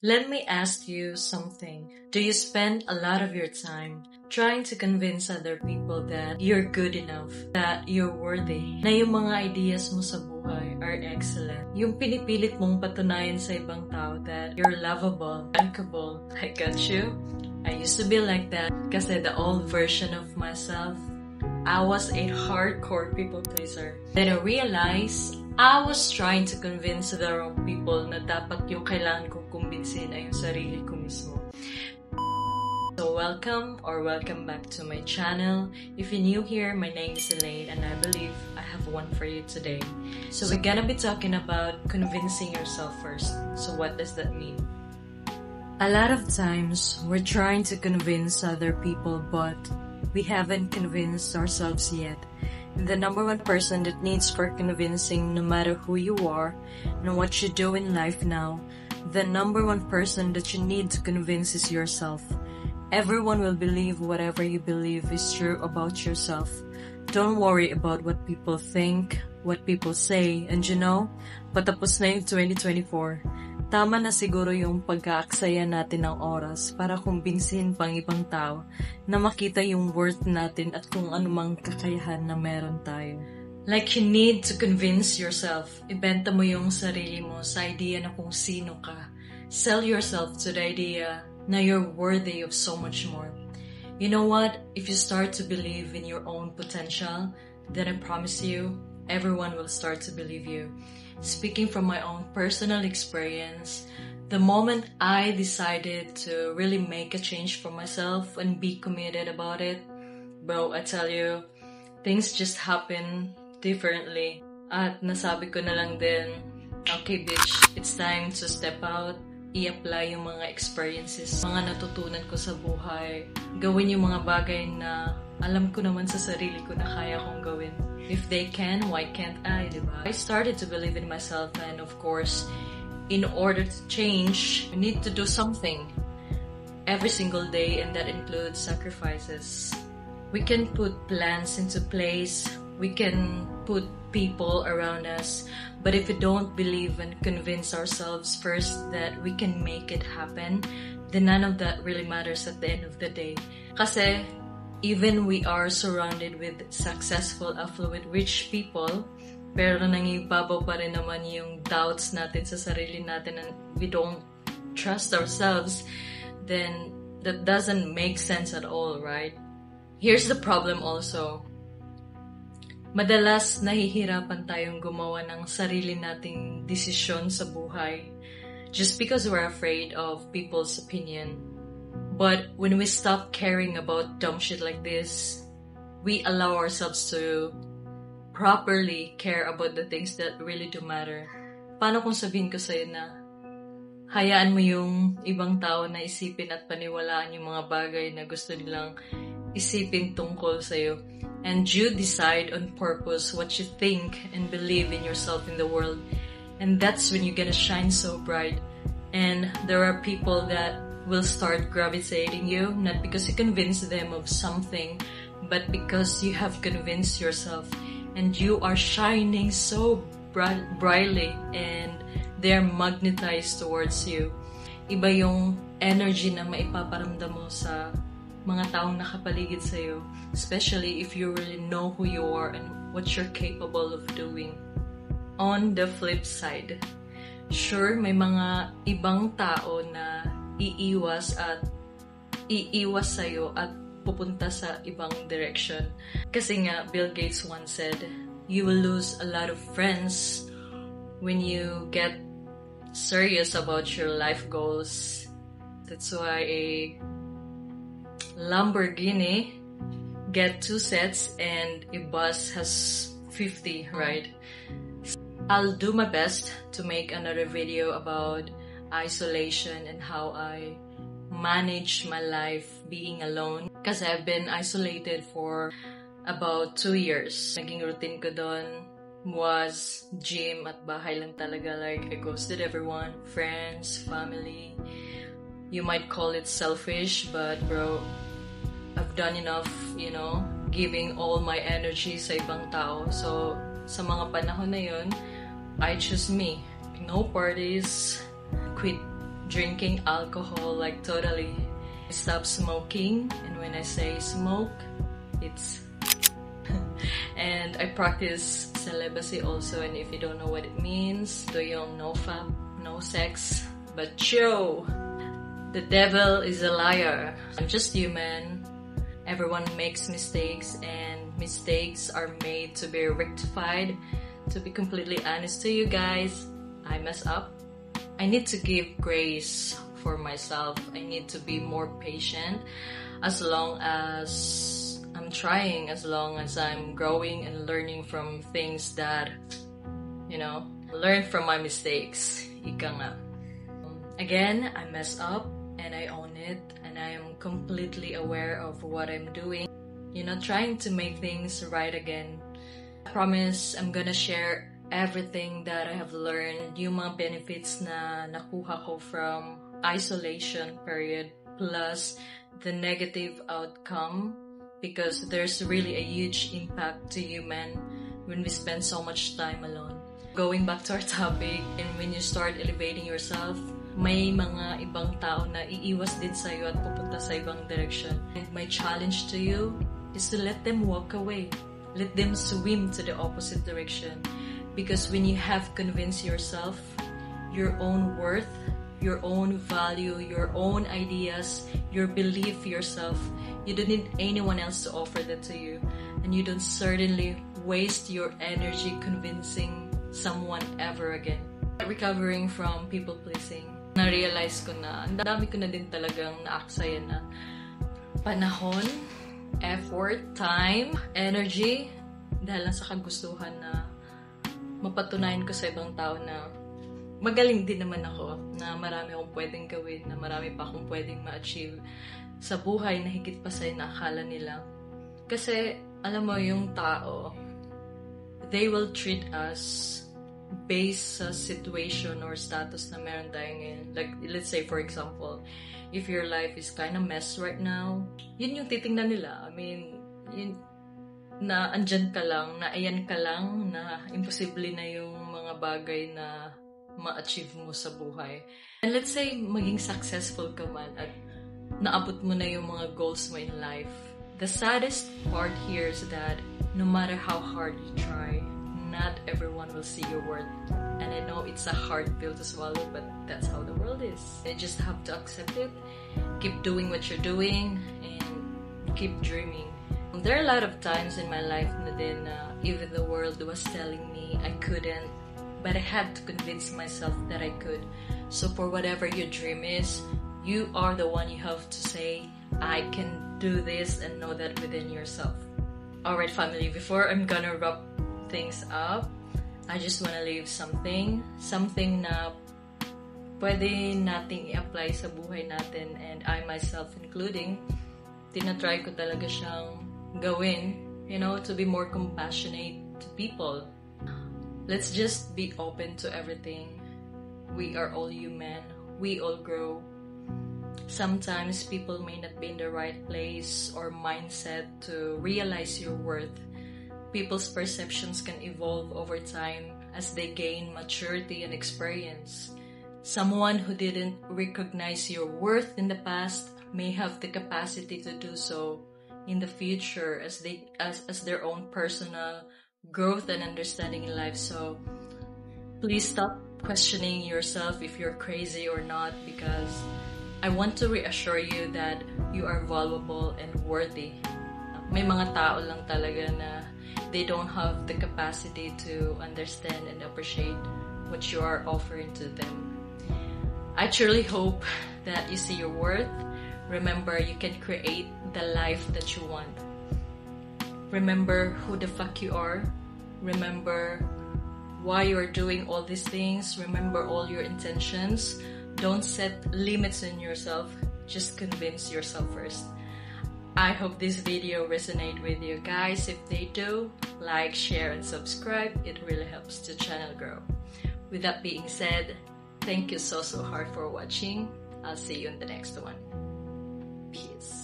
Let me ask you something. Do you spend a lot of your time trying to convince other people that you're good enough, that you're worthy, na yung mga ideas mo sa buhay are excellent? Yung pinipilit mong patunayan sa ibang tao that you're lovable, likable, I got you? I used to be like that kasi the old version of myself, I was a hardcore people pleaser. Then I realized I was trying to convince the wrong people na dapat yung kailangan kong kumbinsin ay yung sarili ko mismo. So welcome back to my channel. If you're new here, my name is Elaine and I believe I have one for you today. So we're gonna be talking about convincing yourself first. So what does that mean? A lot of times, we're trying to convince other people but we haven't convinced ourselves yet. And the number one person that needs for convincing, no matter who you are and what you do in life now, the number one person that you need to convince is yourself. Everyone will believe whatever you believe is true about yourself. Don't worry about what people think, what people say, and you know, patapos na yung 2024. Tama na siguro yung pag-aaksaya natin ng oras para kumbinsihin pang ibang tao na makita yung worth natin at kung anumang kakayahan na meron tayo. Like you need to convince yourself. Ibenta mo yung sarili mo sa idea na kung sino ka. Sell yourself to the idea na you're worthy of so much more. You know what? If you start to believe in your own potential, then I promise you, everyone will start to believe you. Speaking from my own personal experience, the moment I decided to really make a change for myself and be committed about it, bro, I tell you, things just happen differently. At nasabi ko na lang din, okay bitch, it's time to step out, i-apply yung mga experiences, mga natutunan ko sa buhay, gawin yung mga bagay na alam ko naman sa sarili ko na kaya kong gawin. If they can, why can't I, diba? I started to believe in myself and of course, in order to change, you need to do something every single day and that includes sacrifices. We can put plans into place, we can put people around us, but if we don't believe and convince ourselves first that we can make it happen, then none of that really matters at the end of the day. Kasi even we are surrounded with successful, affluent, rich people, pero nangibabaw pa rin naman yung doubts natin sa sarili natin and we don't trust ourselves, then that doesn't make sense at all, right? Here's the problem also. Madalas nahihirapan tayong gumawa ng sarili nating desisyon sa buhay just because we're afraid of people's opinion. But when we stop caring about dumb shit like this, we allow ourselves to properly care about the things that really do matter. Paano kung sabihin ko sa'yo na hayaan mo yung ibang tao na isipin at paniwalaan yung mga bagay na gusto nilang isipin tungkol sa'yo. And you decide on purpose what you think and believe in yourself in the world. And that's when you're gonna shine so bright. And there are people that will start gravitating you, not because you convince them of something, but because you have convinced yourself and you are shining so brightly and they're magnetized towards you. Iba yung energy na maipaparamdam mo sa mga taong nakapaligid sa'yo, especially if you really know who you are and what you're capable of doing. On the flip side, sure, may mga ibang tao na iiwas sa'yo at pupunta sa ibang direction. Kasi nga, Bill Gates once said, you will lose a lot of friends when you get serious about your life goals. That's why a Lamborghini get 2 sets and a bus has 50, right? I'll do my best to make another video about isolation and how I manage my life being alone. Kasi I've been isolated for about 2 years. Naging routine ko doon was gym at bahay lang talaga. Like, I ghosted everyone, friends, family. You might call it selfish, but bro, I've done enough, you know, giving all my energy sa ibang tao. So, sa mga panahon na yun, I choose me. No parties, quit drinking alcohol, like totally. I stopped smoking, and when I say smoke, it's and I practice celibacy also, and if you don't know what it means, do you no fap, no sex, but yo, the devil is a liar. I'm just human. Everyone makes mistakes, and mistakes are made to be rectified. To be completely honest to you guys, I mess up. I need to give grace for myself. I need to be more patient as long as I'm trying, as long as I'm growing and learning from things that, learn from my mistakes. Ika nga. Again, I mess up and I own it, and I am completely aware of what I'm doing. Trying to make things right again. I promise I'm gonna share everything that I have learned, yung mga benefits na nakuha ko from isolation period, plus the negative outcome, because there's really a huge impact to human when we spend so much time alone. Going back to our topic, and when you start elevating yourself, may mga ibang tao na iiwas din sa'yo at pupunta sa ibang direction. And my challenge to you is to let them walk away. Let them swim to the opposite direction. Because when you have convinced yourself, your own worth, your own value, your own ideas, your belief yourself, you don't need anyone else to offer that to you. And you don't certainly waste your energy convincing someone ever again. Recovering from people pleasing, na-realize ko na, ang dami ko na din talagang naaksaya na panahon, effort, time, energy, dahil lang sa kagustuhan na mapatunayan ko sa ibang tao na magaling din naman ako, na marami akong pwedeng gawin, na marami pa akong pwedeng ma-achieve sa buhay na higit pa sa inaakala nila. Kasi, alam mo, yung tao, they will treat us based sa situation or status na meron tayo ngayon. Like, let's say, for example, if your life is kind of mess right now, yun yung titingnan nila. I mean, yun, na andyan ka lang, na ayan ka lang, na imposible na yung mga bagay na ma-achieve mo sa buhay. And let's say, maging successful ka man at naabot mo na yung mga goals mo in life. The saddest part here is that no matter how hard you try, not everyone will see your worth. And I know it's a hard pill to swallow, but that's how the world is. You just have to accept it, keep doing what you're doing, and keep dreaming. There are a lot of times in my life na din even the world was telling me I couldn't, but I had to convince myself that I could. So for whatever your dream is, you are the one you have to say, I can do this, and know that within yourself. Alright family, before I'm gonna wrap things up, I just wanna leave something na pwede nating i-apply sa buhay natin, and I myself including, tinatry ko talaga siyang gawin, to be more compassionate to people. Let's just be open to everything. We are all human. We all grow. Sometimes people may not be in the right place or mindset to realize your worth. People's perceptions can evolve over time as they gain maturity and experience. Someone who didn't recognize your worth in the past may have the capacity to do so in the future as their own personal growth and understanding in life. So please stop questioning yourself if you're crazy or not, because I want to reassure you that you are valuable and worthy. May mga tao lang talaga na they don't have the capacity to understand and appreciate what you are offering to them. I truly hope that you see your worth. Remember, you can create the life that you want. Remember who the fuck you are. Remember why you are doing all these things. Remember all your intentions. Don't set limits in yourself. Just convince yourself first. I hope this video resonates with you guys. If they do, like, share, and subscribe. It really helps the channel grow. With that being said, thank you so hard for watching. I'll see you in the next one. Peace.